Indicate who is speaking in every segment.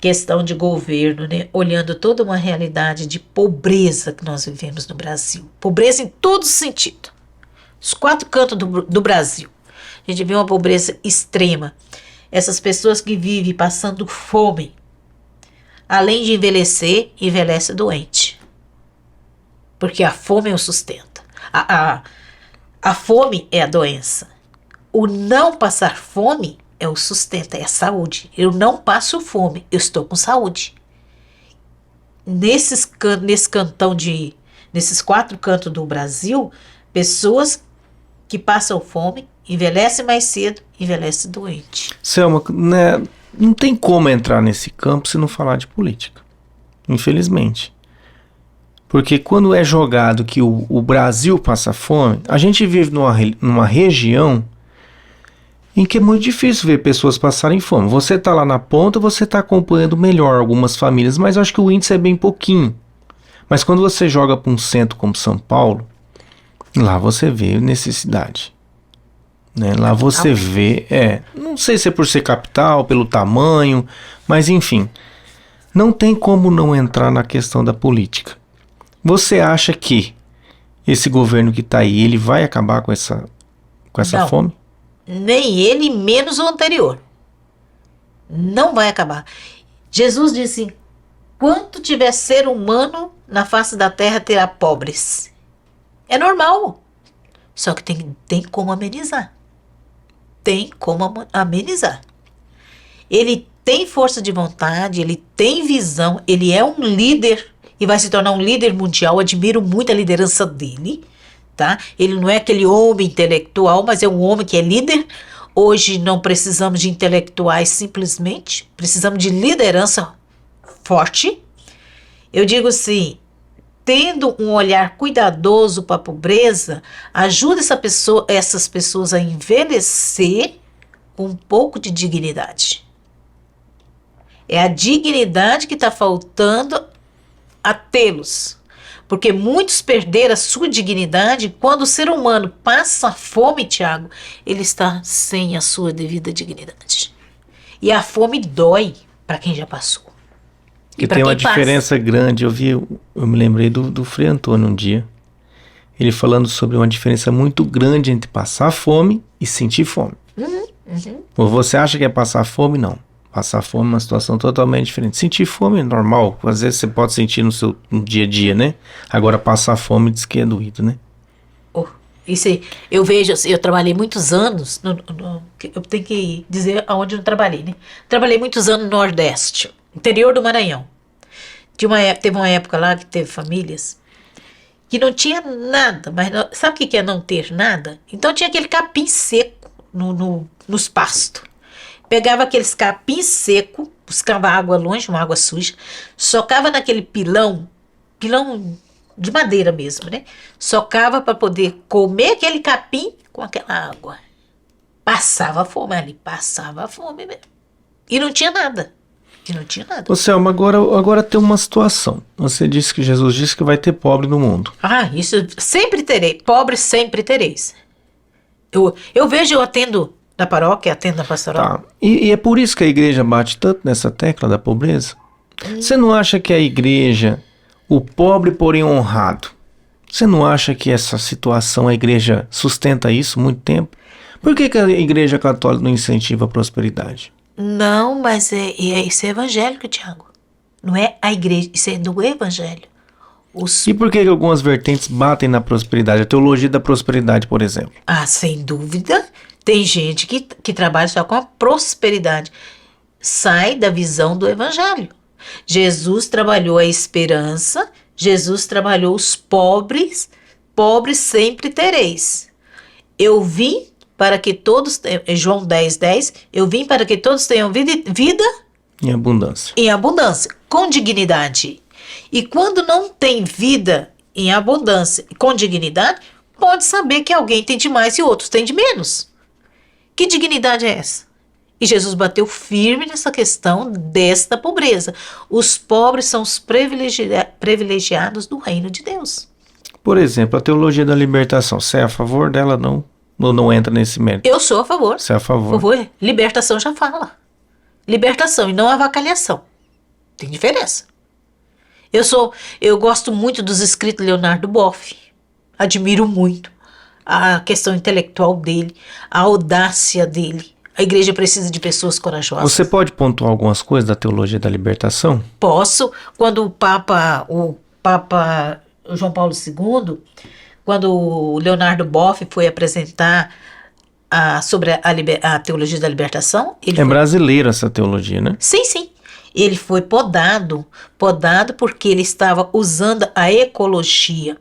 Speaker 1: questão de governo, né? Olhando toda uma realidade de pobreza que nós vivemos no Brasil. Pobreza em todo sentido. Os 4 cantos do Brasil. A gente vê uma pobreza extrema. Essas pessoas que vivem passando fome, além de envelhecer, envelhece doente. Porque a fome é o sustento. A fome é a doença. O não passar fome é o sustento, é a saúde. Eu não passo fome, eu estou com saúde. Nesses 4 cantos do Brasil, pessoas que passam fome, envelhecem mais cedo, envelhecem doente.
Speaker 2: Selma, né, não tem como entrar nesse campo se não falar de política. Infelizmente. Porque quando é jogado que o Brasil passa fome, a gente vive numa região em que é muito difícil ver pessoas passarem fome. Você está lá na ponta, você está acompanhando melhor algumas famílias, mas eu acho que o índice é bem pouquinho. Mas quando você joga para um centro como São Paulo, lá você vê necessidade. Né? Lá você vê, não sei se é por ser capital, pelo tamanho, mas enfim, não tem como não entrar na questão da política. Você acha que esse governo que está aí, ele vai acabar com essa
Speaker 1: Não.
Speaker 2: fome?
Speaker 1: Nem ele, menos o anterior. Não vai acabar. Jesus disse, quanto tiver ser humano na face da terra, terá pobres. É normal. Só que tem como amenizar. Tem como amenizar. Ele tem força de vontade, ele tem visão, ele é um líder e vai se tornar um líder mundial. Admiro muito a liderança dele, tá? Ele não é aquele homem intelectual, mas é um homem que é líder. Hoje não precisamos de intelectuais simplesmente, precisamos de liderança forte. Eu digo assim, tendo um olhar cuidadoso para a pobreza, ajuda essas pessoas a envelhecer com um pouco de dignidade. É a dignidade que está faltando a tê-los. Porque muitos perderam a sua dignidade. Quando o ser humano passa fome, Tiago, ele está sem a sua devida dignidade. E a fome dói para quem já passou.
Speaker 2: E tem uma diferença grande. Eu me lembrei do Frei Antônio um dia. Ele falando sobre uma diferença muito grande entre passar fome e sentir fome. Ou você acha que é passar fome? Não. Passar fome é uma situação totalmente diferente. Sentir fome é normal. Às vezes você pode sentir no dia a dia, né? Agora passar fome diz que é doído, né?
Speaker 1: Isso aí, eu vejo, eu trabalhei muitos anos, eu tenho que dizer aonde eu não trabalhei, né? Trabalhei muitos anos no Nordeste, interior do Maranhão. Teve uma época lá que teve famílias que não tinha nada, mas sabe o que é não ter nada? Então tinha aquele capim seco nos pastos. Pegava aqueles capins secos, buscava água longe, uma água suja, socava naquele pilão de madeira mesmo, né? Socava para poder comer aquele capim com aquela água. Passava fome ali, passava fome mesmo. E não tinha nada.
Speaker 2: Ô Selma, agora tem uma situação. Você disse que Jesus disse que vai ter pobre no mundo.
Speaker 1: Isso sempre terei. Pobre sempre tereis. Eu vejo, eu atendo da paróquia, atendo da pastoral.
Speaker 2: Tá. E é por isso que a igreja bate tanto nessa tecla da pobreza? Você não acha que a igreja, o pobre porém honrado, você não acha que essa situação, a igreja sustenta isso há muito tempo? Por que a igreja católica não incentiva a prosperidade?
Speaker 1: Não, mas isso é evangélico, Tiago. Não é a igreja, isso é do evangelho.
Speaker 2: E por que algumas vertentes batem na prosperidade? A teologia da prosperidade, por exemplo.
Speaker 1: Sem dúvida. Tem gente que trabalha só com a prosperidade. Sai da visão do evangelho. Jesus trabalhou a esperança, Jesus trabalhou os pobres, pobres sempre tereis. Eu vim para que todos, João 10:10, eu vim para que todos tenham vida
Speaker 2: em abundância.
Speaker 1: Em abundância, com dignidade. E quando não tem vida em abundância, com dignidade, pode saber que alguém tem de mais e outros têm de menos. Que dignidade é essa? E Jesus bateu firme nessa questão desta pobreza. Os pobres são os privilegiados do reino de Deus.
Speaker 2: Por exemplo, a teologia da libertação, você é a favor dela? Não entra nesse mérito?
Speaker 1: Eu sou a favor.
Speaker 2: Você é a favor?
Speaker 1: Libertação já fala. Libertação e não avacalhação. Tem diferença. Eu gosto muito dos escritos de Leonardo Boff. Admiro muito a questão intelectual dele, a audácia dele. A igreja precisa de pessoas corajosas.
Speaker 2: Você pode pontuar algumas coisas da teologia da libertação?
Speaker 1: Posso. Quando o Papa João Paulo II, quando o Leonardo Boff foi apresentar sobre a teologia da libertação...
Speaker 2: brasileira essa teologia, né?
Speaker 1: Sim, sim. Ele foi podado porque ele estava usando a ecologia.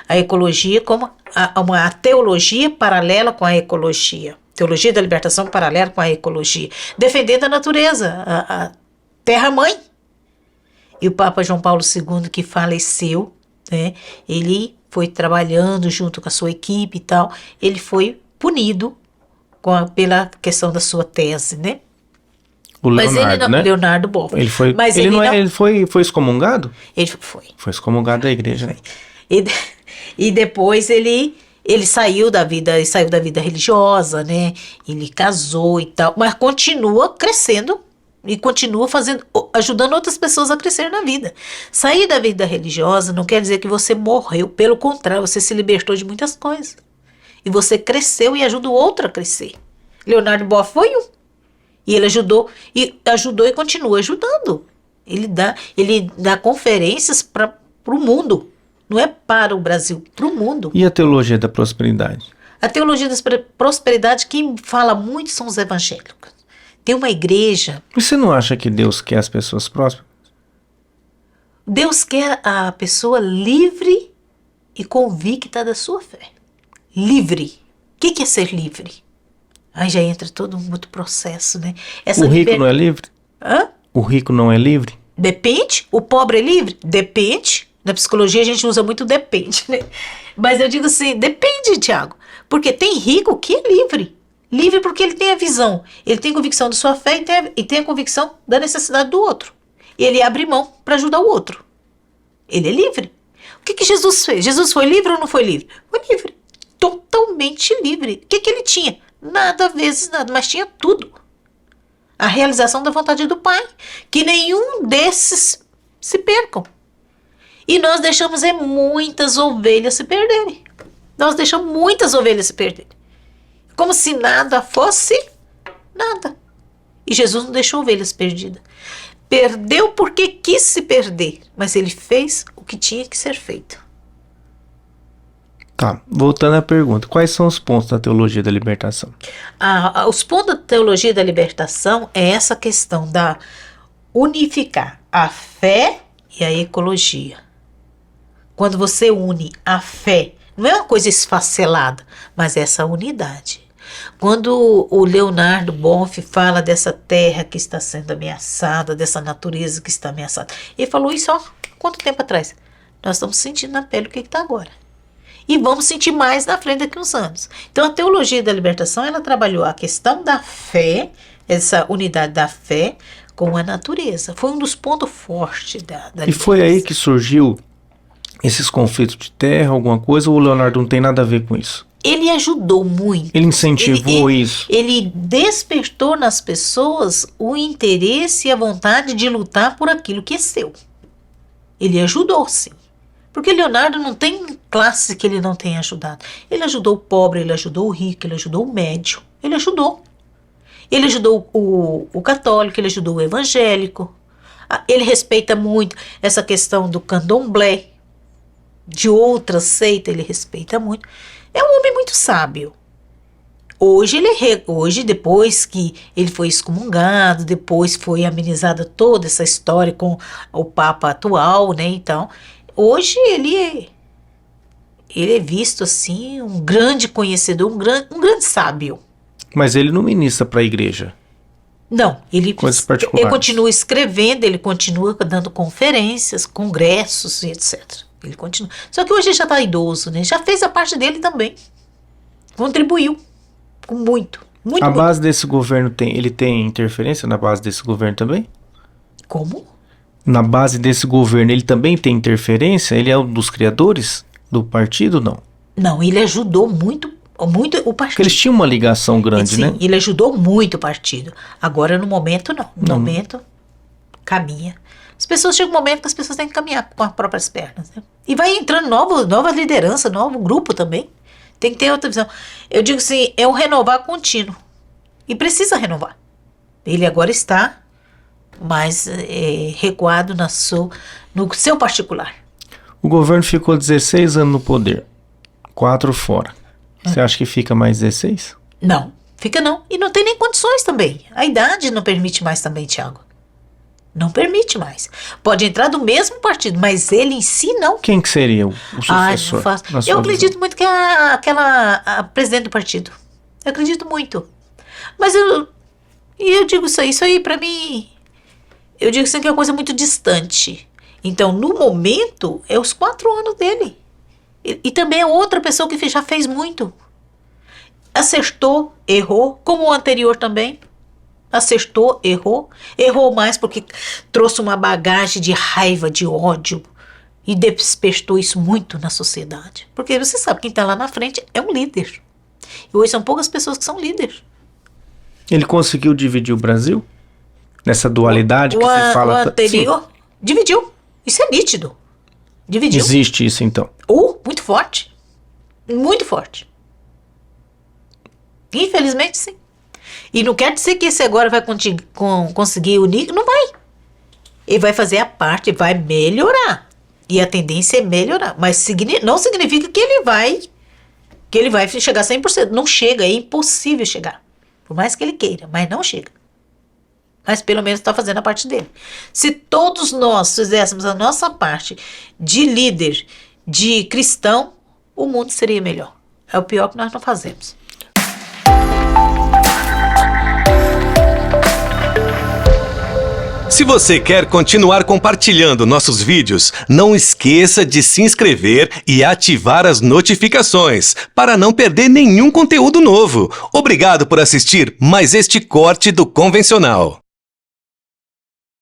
Speaker 1: A ecologia como a teologia paralela com a ecologia. Teologia da libertação paralela com a ecologia. Defendendo a natureza, a terra-mãe. E o Papa João Paulo II, que faleceu, né, ele foi trabalhando junto com a sua equipe e tal, ele foi punido pela questão da sua tese, né?
Speaker 2: O Leonardo,
Speaker 1: mas ele não,
Speaker 2: né?
Speaker 1: Leonardo Boff.
Speaker 2: Ele foi,
Speaker 1: mas
Speaker 2: ele foi excomungado?
Speaker 1: Ele foi.
Speaker 2: Foi excomungado da igreja. Né?
Speaker 1: E depois ele saiu da vida religiosa, né? Ele casou e tal, mas continua crescendo e continua ajudando outras pessoas a crescer na vida. Sair da vida religiosa não quer dizer que você morreu, pelo contrário, você se libertou de muitas coisas. E você cresceu e ajuda o outro a crescer. Leonardo Boff foi um. E ele ajudou e continua ajudando. Ele dá conferências para o mundo. Não é para o Brasil, para o mundo.
Speaker 2: E a teologia da prosperidade?
Speaker 1: A teologia da prosperidade, quem fala muito são os evangélicos. Tem uma igreja...
Speaker 2: E você não acha que Deus quer as pessoas prósperas?
Speaker 1: Deus quer a pessoa livre e convicta da sua fé. Livre. O que é ser livre? Aí já entra todo um outro processo, né?
Speaker 2: O rico não é livre?
Speaker 1: Hã?
Speaker 2: O rico não é livre?
Speaker 1: Depende. O pobre é livre? Depende. Na psicologia a gente usa muito depende, né? Mas eu digo assim, depende, Tiago. Porque tem rico que é livre. Livre porque ele tem a visão. Ele tem convicção da sua fé e tem a convicção da necessidade do outro. E ele abre mão para ajudar o outro. Ele é livre. O que Jesus fez? Jesus foi livre ou não foi livre? Foi livre. Totalmente livre. O que ele tinha? Nada, vezes nada, mas tinha tudo. A realização da vontade do Pai. Que nenhum desses se percam. E nós deixamos muitas ovelhas se perderem. Nós deixamos muitas ovelhas se perderem. Como se nada fosse nada. E Jesus não deixou ovelhas perdidas. Perdeu porque quis se perder. Mas ele fez o que tinha que ser feito.
Speaker 2: Tá, voltando à pergunta. Quais são os pontos da teologia da libertação?
Speaker 1: Os pontos da teologia da libertação é essa questão da unificar a fé e a ecologia. Quando você une a fé, não é uma coisa esfacelada, mas essa unidade. Quando o Leonardo Boff fala dessa terra que está sendo ameaçada, dessa natureza que está ameaçada, ele falou isso há quanto tempo atrás? Nós estamos sentindo na pele o que está agora. E vamos sentir mais na frente daqui a uns anos. Então a teologia da libertação, ela trabalhou a questão da fé, essa unidade da fé com a natureza. Foi um dos pontos fortes da libertação.
Speaker 2: E foi aí que surgiu esses conflitos de terra, alguma coisa, ou o Leonardo não tem nada a ver com isso?
Speaker 1: Ele ajudou muito.
Speaker 2: Ele incentivou isso?
Speaker 1: Ele despertou nas pessoas o interesse e a vontade de lutar por aquilo que é seu. Ele ajudou, sim. Porque Leonardo não tem classe que ele não tenha ajudado. Ele ajudou o pobre, ele ajudou o rico, ele ajudou o médio. Ele ajudou. Ele ajudou o católico, ele ajudou o evangélico. Ele respeita muito essa questão do candomblé. De outra seita, ele respeita muito. É um homem muito sábio. Hoje, depois que ele foi excomungado, depois foi amenizada toda essa história com o Papa atual, né? Então, hoje ele é visto assim, um grande conhecedor, um grande sábio.
Speaker 2: Mas ele não ministra para a igreja?
Speaker 1: Não, ele continua escrevendo, ele continua dando conferências, congressos e etc. Ele continua. Só que hoje ele já está idoso, né? Já fez a parte dele também. Contribuiu com muito.
Speaker 2: A base desse governo ele tem interferência na base desse governo também?
Speaker 1: Como?
Speaker 2: Na base desse governo ele também tem interferência? Ele é um dos criadores do partido, não?
Speaker 1: Não, ele ajudou muito o partido.
Speaker 2: Porque eles tinham uma ligação grande,
Speaker 1: sim,
Speaker 2: né?
Speaker 1: Ele ajudou muito o partido. Agora, no momento, não. No momento, caminha. As pessoas chegam um momento que as pessoas têm que caminhar com as próprias pernas, né? E vai entrando nova liderança, novo grupo também. Tem que ter outra visão. Eu digo assim, é um renovar contínuo. E precisa renovar. Ele agora está mais recuado no seu particular.
Speaker 2: O governo ficou 16 anos no poder. 4 fora. Você acha que fica mais 16?
Speaker 1: Não, fica não. E não tem nem condições também. A idade não permite mais também, Tiago. Não permite mais. Pode entrar do mesmo partido, mas ele em si não.
Speaker 2: Quem que seria o sucessor?
Speaker 1: Não faço. Eu acredito muito que é aquela presidente do partido. Eu acredito muito. Mas eu digo isso aí pra mim, eu digo assim que é uma coisa muito distante. Então, no momento, é os 4 anos dele. E também é outra pessoa que já fez muito. Acertou, errou, como o anterior também. Acertou, errou mais porque trouxe uma bagagem de raiva, de ódio e despertou isso muito na sociedade. Porque você sabe, quem está lá na frente é um líder. E hoje são poucas pessoas que são líderes.
Speaker 2: Ele conseguiu dividir o Brasil? Nessa dualidade que você fala?
Speaker 1: O anterior dividiu. Isso é nítido. Dividiu.
Speaker 2: Existe isso então?
Speaker 1: Muito forte. Muito forte. Infelizmente, sim. E não quer dizer que esse agora vai conseguir unir. Não vai. Ele vai fazer a parte, vai melhorar. E a tendência é melhorar. Mas não significa que ele vai chegar a 100%. Não chega, é impossível chegar. Por mais que ele queira, mas não chega. Mas pelo menos está fazendo a parte dele. Se todos nós fizéssemos a nossa parte de líder, de cristão, o mundo seria melhor. É o pior que nós não fazemos.
Speaker 3: Se você quer continuar compartilhando nossos vídeos, não esqueça de se inscrever e ativar as notificações para não perder nenhum conteúdo novo. Obrigado por assistir mais este corte do Convencional.